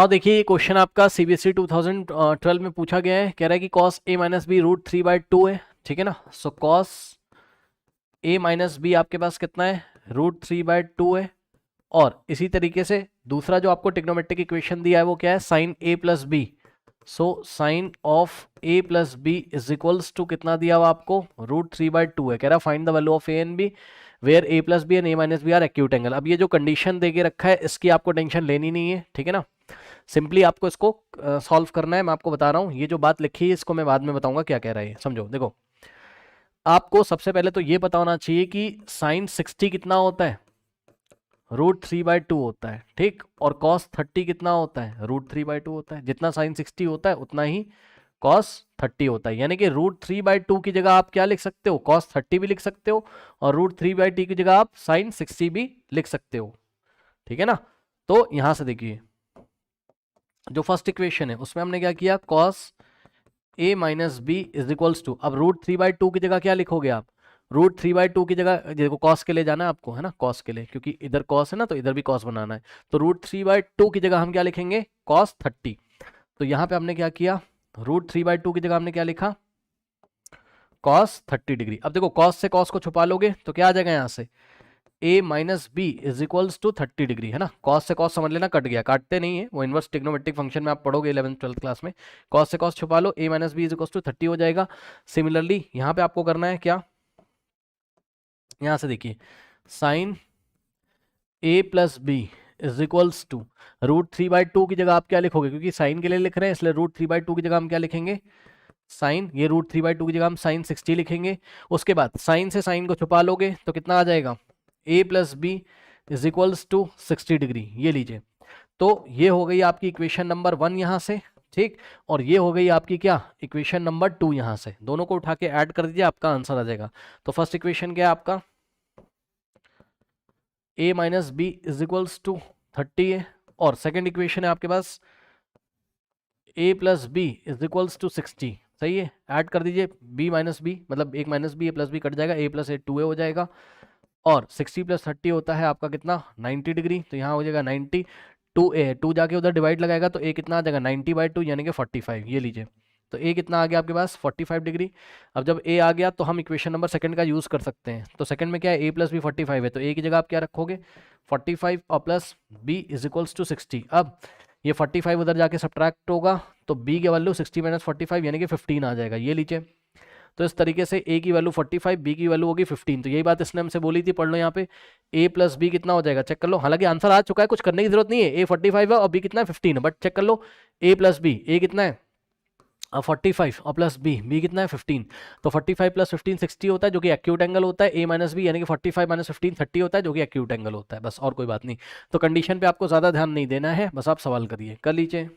और देखिए ये क्वेश्चन आपका सीबीएसई 2012 में पूछा गया है, कह रहा है कि cos A minus B root 3/2 है, ठीक है ना। So cos A minus B आपके पास कितना है, रूट 3/2 है। और इसी तरीके से दूसरा जो आपको ट्रिग्नोमेट्रिक इक्वेशन दिया है वो क्या है, sine A plus B. So sine of A plus B is equals to कितना दिया हुआ आपको, रूट 3/2 है। कह रहा है find the value of A and B where A plus B and A minus B are acute angle. अब ये जो कंडीशन दे के रखा है इसकी आपको टेंशन लेनी नहीं है, ठीक है ना। सिंपली आपको इसको सॉल्व करना है। मैं आपको बता रहा हूँ, ये जो बात लिखी है इसको मैं बाद में बताऊंगा क्या कह रहा है। समझो, देखो आपको सबसे पहले तो ये पता होना चाहिए कि साइन 60 कितना होता है, रूट 3/2 होता है, ठीक। और कॉस 30 कितना होता है, रूट 3/2 होता है। जितना साइन 60 होता है उतना ही कॉस 30 होता है। यानी कि रूट 3/2 की जगह आप क्या लिख सकते हो, कॉस 30 भी लिख सकते हो, और रूट 3/2 की जगह आप साइन 60 भी लिख सकते हो, ठीक है ना। तो यहां से देखिए जो फर्स्ट इक्वेशन है उसमें हमने क्या किया, cos A minus B is equals to, अब रूट 3/2 की जगह क्या लिखोगे आप, रूट 3/2 की जगह देखो कॉस के लिए जाना है आपको, है ना, कॉस के लिए, क्योंकि इधर कॉस है ना तो इधर भी कॉस बनाना है। तो रूट 3/2 की जगह हम क्या लिखेंगे, कॉस 30। तो यहाँ पे हमने क्या किया, रूट 3/2 की जगह हमने क्या लिखा, कॉस 30 डिग्री। अब देखो कॉस से कॉस को छुपा लोगे तो क्या आ जाएगा यहाँ से, a minus B is equals to 30 degree, है ना। कॉस से कॉस समझ लेना कट गया, काटते नहीं है, वो इनवर्स ट्रिग्नोमेट्रिक फंक्शन में आप पढ़ोगे 11th 12th क्लास में। कॉस से कॉस छुपा लो, a minus B is equals to 30 हो जाएगा। सिमिलरली यहाँ पे आपको करना है क्या, यहाँ से देखिए sine a plus B is equals to root 3/2 की जगह आप क्या लिखोगे, क्योंकि साइन के लिए लिख रहे हैं इसलिए रूट 3/2 की जगह हम क्या लिखेंगे, साइन, ये रूट 3/2 की जगह हम साइन 60 लिखेंगे। उसके बाद साइन से साइन को छुपा लोगे तो कितना आ जाएगा, a plus B is equals to 60 degree, ये लीजिए। तो ये हो गई आपकी इक्वेशन नंबर 1 यहाँ से, ठीक। और ये हो गई आपकी क्या, इक्वेशन नंबर 2 यहाँ से। दोनों को उठा के ऐड कर दीजिए, आपका आंसर आ जाएगा। तो फर्स्ट इक्वेशन क्या है आपका, a minus B is equals to 30 है, और सेकेंड इक्वेशन है आपके पास a plus B is equals to 60, सही है। ऐड कर दीजिए b माइनस बी, मतलब एक माइनस बी, ए प्लस बी कट जाएगा, a प्लस ए 2a हो जाएगा। और 60 प्लस 30 होता है आपका कितना, 90 डिग्री। तो यहाँ हो जाएगा 90, 2a है, 2 जाके उधर डिवाइड लगाएगा तो a कितना आ जाएगा, 90/2 यानी कि 45, ये लीजिए। तो a कितना आ गया आपके पास, 45 डिग्री। अब जब a आ गया तो हम इक्वेशन नंबर सेकंड का यूज़ कर सकते हैं। तो सेकंड में क्या है, a प्लस बी 45 है, तो a की जगह आप क्या रखोगे, 45 और plus b is equals to 60। अब ये 45 उधर जाके सब्ट्रैक्ट होगा तो b की वैल्यू 60 माइनस 45 यानी कि 15 आ जाएगा, ये लीजिए। तो इस तरीके से a की वैल्यू 45, b की वैल्यू होगी 15। तो यही बात इसने हमसे बोली थी, पढ़ लो यहाँ पे, a प्लस बी कितना हो जाएगा, चेक कर लो। हालांकि आंसर आ चुका है, कुछ करने की जरूरत नहीं है, a 45 है और b कितना है 15 है, बट चेक कर लो a प्लस बी, a कितना है 45 और प्लस b कितना है 15। तो 45 प्लस 15 60 होता है जो कि एक्यूट एंगल होता है, a माइनस बी यानी कि 45 माइनस 15 30 होता है जो कि एक्यूट एंगल होता है, बस और कोई बात नहीं। तो कंडीशन पे आपको ज़्यादा ध्यान नहीं देना है, बस आप सवाल करिए, कर लीजिए।